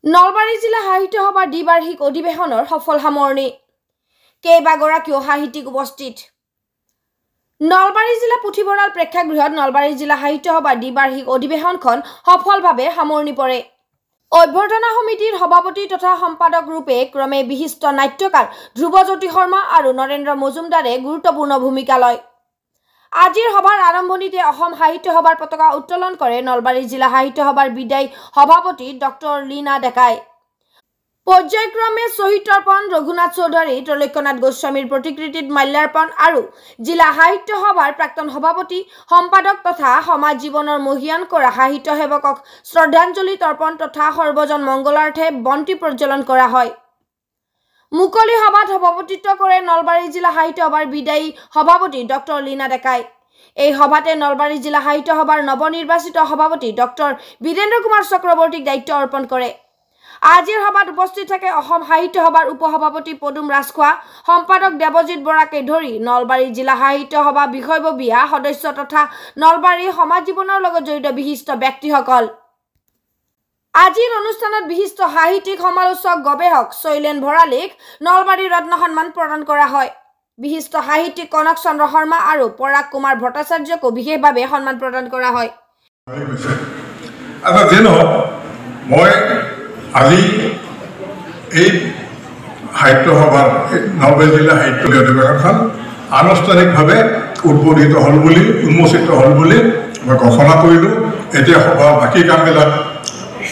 নলবাৰী জিলা সাহিত্য সভাৰ দ্বিবাৰ্ষিক অধিৱেশনৰ সফল সামৰণি কেইবাগৰাকীও সাহিত্যিক উপস্থিত নলবাৰী জিলা পুথিভঁৰাল প্ৰেক্ষাগৃহত নলবাৰী জিলা সাহিত্য সভাৰ দ্বিবাৰ্ষিক অধিৱেশনখন সফলভাৱে সামৰণি পৰে অভ্যৰ্থনা সমিতিৰ সভাপতি তথা সম্পাদক ৰূপে ক্ৰমে বিশিষ্ট নাট্যকাৰ ধ্ৰুৱজ্যোতি শৰ্মা আৰু নৰেন্দ্ৰ মজুমদাৰে গুৰুত্বপূৰ্ণ ভূমিকা লয় আজিৰ সভাৰ আৰম্ভণিতে অসম সাহিত্য সভাৰ পতাকা উত্তোলন কৰে নলবাৰী জিলা সাহিত্য সভাৰ বিদায়ী সভাপতি ডক্টৰ লীনা ডেকাই পৰ্যায়ক্ৰমে শহীদ তৰ্পণ ৰঘুনাথ চৌধুৰী ত্ৰৈলোক্যনাথ গোস্বামীৰ প্ৰতিকৃতিত মাল্যাৰ্পণ আৰু জিলা সাহিত্য সভাৰ প্ৰাক্তন সভাপতি সম্পাদক তথা সমাজ জীৱনৰ মহিয়ান কৰা সাহিত্য সেৱকক শ্ৰদ্ধাঞ্জলি তৰ্পণ তথা সৰ্বজন মংগলাৰ্থে বন্তি প্ৰজ্বলন কৰা হয় মুকলি সভাত সভাপতিত্ব কৰে নলবাৰী জিলা সাহিত্য সভাৰ বিদায়ী সভাপতি ডক্টৰ লীনা ডেকাই এই সভাতে নলবাৰী জিলা সাহিত্য সভাৰ নৱনিৰ্বাচিত সভাপতি ডক্টৰ বীৰেন্দ্ৰ কুমাৰ চক্ৰৱৰ্তীক দায়িত্ব অৰ্পণ কৰে আজিৰ সভাত উপস্থিত থাকে অসম সাহিত্য সভাৰ উপসভাপতি পদুম ৰাজখোৱা সম্পাদক দেৱজিৎ বৰাকে ধৰি নলবাৰী জিলা সাহিত্য সভা বিষয়ববীয়া সদস্য তথা নলবাৰী সমাজ জীৱনৰ লগত জড়িত বিশিষ্ট ব্যক্তিসকল আজিৰ অনুষ্ঠানত বিশিষ্ট সাহিত্যিক সমালোচক গৱেষক শৈলেন ভৰালীক নলবাৰী ৰত্ন সন্মান প্ৰদান কৰা হয় বিশিষ্ট সাহিত্যিক কনক চন্দ্ৰ শৰ্মা আৰু পৰাগ কুমাৰ ভট্টাচাৰ্যকো বিশেষভাৱে সন্মান প্ৰদান কৰা হয় মই আজি এই সাহিত্য সভাৰ নলবাৰী জিলা সাহিত্য অধিৱেশনখন আনুষ্ঠানিকভাৱে উদ্বোধিত হ'ল বুলি উন্মোচিত হ'ল বুলি মই ঘোষণা কৰিলোঁ এতিয়া সভাৰ বাকী কামবিলাক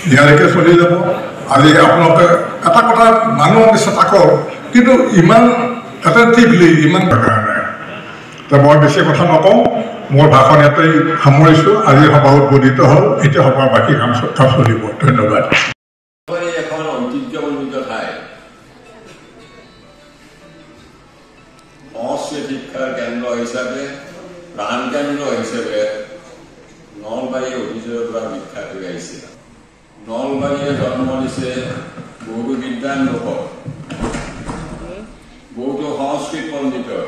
নিয়াৰিকৈ চলি যাব আজি আপোনালোকে এটা কথা মানুহ চেষ্টা কৰক কিন্তু ইমান এটেণ্টিভলি ইমান কাৰণে মই বেছি কথা নকওঁ মোৰ ভাষণ ইয়াতেই সামৰিছোঁ আজি সভা উদ্বোধিত হ'ল এতিয়া সভাৰ বাকী কাম চলিব ধন্যবাদ এখন ঐতিহ্যমণ্ডিত ঠাই সংস্কৃত শিক্ষাৰ কেন্দ্ৰ হিচাপে প্ৰাণকেন্দ্ৰ হিচাপে নলবাৰী অতীজৰ পৰা বিখ্যাত হৈ আহিছে নলবাৰীয়ে জন্ম দিছে বহুতো বিদ্বান লোকক বহুতো সংস্কৃত পণ্ডিতৰ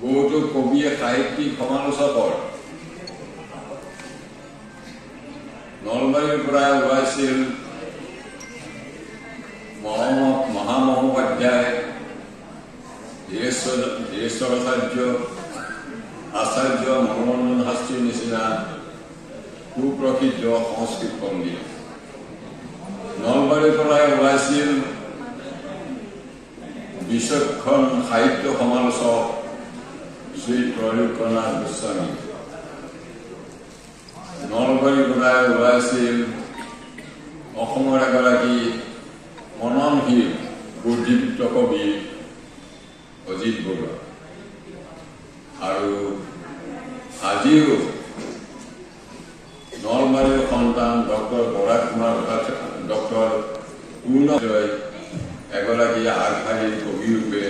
বহুতো কবি সাহিত্যিক সমালোচকৰ নলবাৰীৰ পৰা ওলাইছিল মহামহোপাধ্যায় ধীৰেশ্বৰাচাৰ্য আচাৰ্য মনোৰঞ্জন শাস্ত্ৰীৰ নিচিনা সুপ্ৰসিদ্ধ সংস্কৃত পণ্ডিত নলবাৰীৰ পৰাই ওলাইছিল বিচক্ষণ সাহিত্য সমালোচক শ্ৰী ত্ৰৈলোক্যনাথ গোস্বামী নলবাৰীৰ পৰাই ওলাইছিল অসমৰ এগৰাকী মননশীল বুদ্ধিদীপ্ত কবি অজিত বৰুৱা আৰু আজিও নলবাৰীৰ সন্তান ডক্টৰ পৰাগ কুমাৰ ডক্টৰ পূৰ্ণজয় এগৰাকী আগশাৰীৰ কবিৰূপে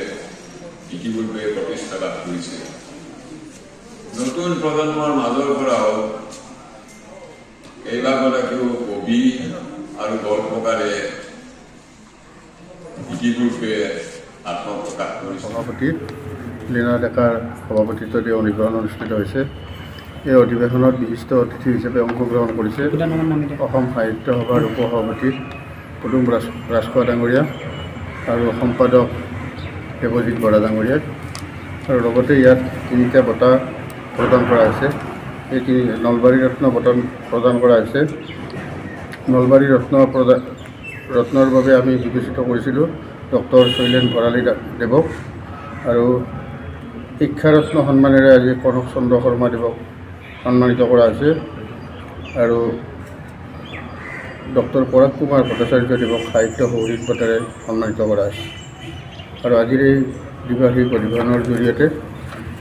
ইতিপূৰ্বে প্ৰতিষ্ঠা লাভ কৰিছে নতুন প্ৰজন্মৰ মাজৰ পৰাও কেইবাগৰাকীও কবি আৰু গল্পকাৰে ইতিপূৰ্বে আত্মপ্ৰকাশ কৰিছে সভাপতি লীনা ডেকাৰ সভাপতিত্বত এই অধিৱেশন অনুষ্ঠিত হৈছে এই অধিৱেশনত বিশিষ্ট অতিথি হিচাপে অংশগ্ৰহণ কৰিছে অসম সাহিত্য সভাৰ উপসভাপতি পদুম ৰাজখোৱা ডাঙৰীয়া আৰু সম্পাদক দেৱজিৎ বৰা ডাঙৰীয়া আৰু লগতে ইয়াত তিনিটা বঁটা প্ৰদান কৰা হৈছে এই নলবাৰী ৰত্ন বঁটা প্ৰদান কৰা হৈছে নলবাৰী ৰত্নৰ বাবে আমি বিবেচিত কৰিছিলোঁ ডক্টৰ শৈলেন ভৰালী দেৱক আৰু শিক্ষাৰত্ন সন্মানেৰে আজি কনক চন্দ্ৰ শৰ্মা দেৱক সন্মানিত কৰা হৈছে আৰু ডক্টৰ পৰাগ কুমাৰ ভট্টাচাৰ্য দেৱক সাহিত্য সৌৰিক বঁটাৰে সন্মানিত কৰা হৈছে আৰু আজিৰ এই দ্বিবাৰ্ষিক অধিৱেশনৰ জৰিয়তে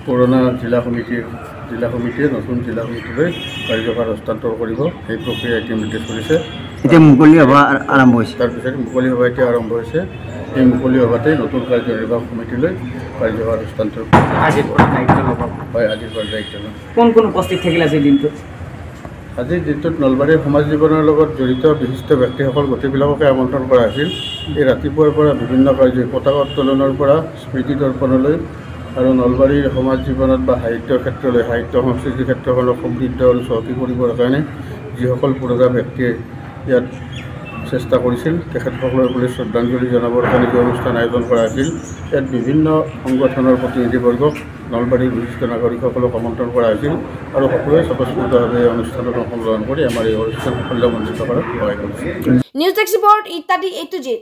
পুৰণা জিলা সমিতিয়ে নতুন জিলা সমিতিলৈ কাৰ্যভাৰ হস্তান্তৰ কৰিব সেই প্ৰক্ৰিয়া ইতিমধ্যে চলিছে এতিয়া মুকলি সভা আৰম্ভ হৈছে তাৰপিছত মুকলি সভা এতিয়া আৰম্ভ হৈছে এই মুকলি সভাতে নতুন কাৰ্যনিৰ্বাহক সমিতিলৈ কাৰ্যভাৰ হস্তান্তৰ আজিৰ পৰা দায়িত্ব ল'ব হয় আজিৰ পৰা দায়িত্ব ল'ব কোন উপস্থিত থাকিল আজিৰ দিনটোত আজিৰ দিনটোত নলবাৰীৰ সমাজ জীৱনৰ লগত জড়িত বিশিষ্ট ব্যক্তিসকল গোটেইবিলাককে আমন্ত্ৰণ কৰা হৈছিল এই ৰাতিপুৱাৰ পৰা বিভিন্ন কাৰ্য পতাকা উত্তোলনৰ পৰা স্মৃতি দৰ্পণলৈ আৰু নলবাৰীৰ সমাজ জীৱনত বা সাহিত্যৰ ক্ষেত্ৰলৈ সাহিত্য সংস্কৃতিৰ ক্ষেত্ৰখনক সমৃদ্ধ আৰু চহকী কৰিবৰ কাৰণে যিসকল পুৰোধা ব্যক্তিয়ে ইয়াত চেষ্টা কৰিছিল। তেখেতসকলৰ প্ৰতি শ্ৰদ্ধাঞ্জলি জনাবৰ কাৰণে এই অনুষ্ঠান আয়োজন কৰা হৈছিল। ইয়াত বিভিন্ন সংগঠনৰ প্ৰতিনিধিবৰ্গক নলবাৰীৰ বিশিষ্ট নাগৰিকসকলক আমন্ত্ৰণ কৰা হৈছিল আৰু সকলোৱে স্বতঃস্ফূৰ্তভাৱে এই অনুষ্ঠানত অংশগ্ৰহণ কৰি আমাৰ এই অনুষ্ঠান সাফল্যমণ্ডিত কৰাত সহায় কৰিছিল। নিউজ ডেস্ক ৰিপৰ্ট ইত্যাদি A to Z।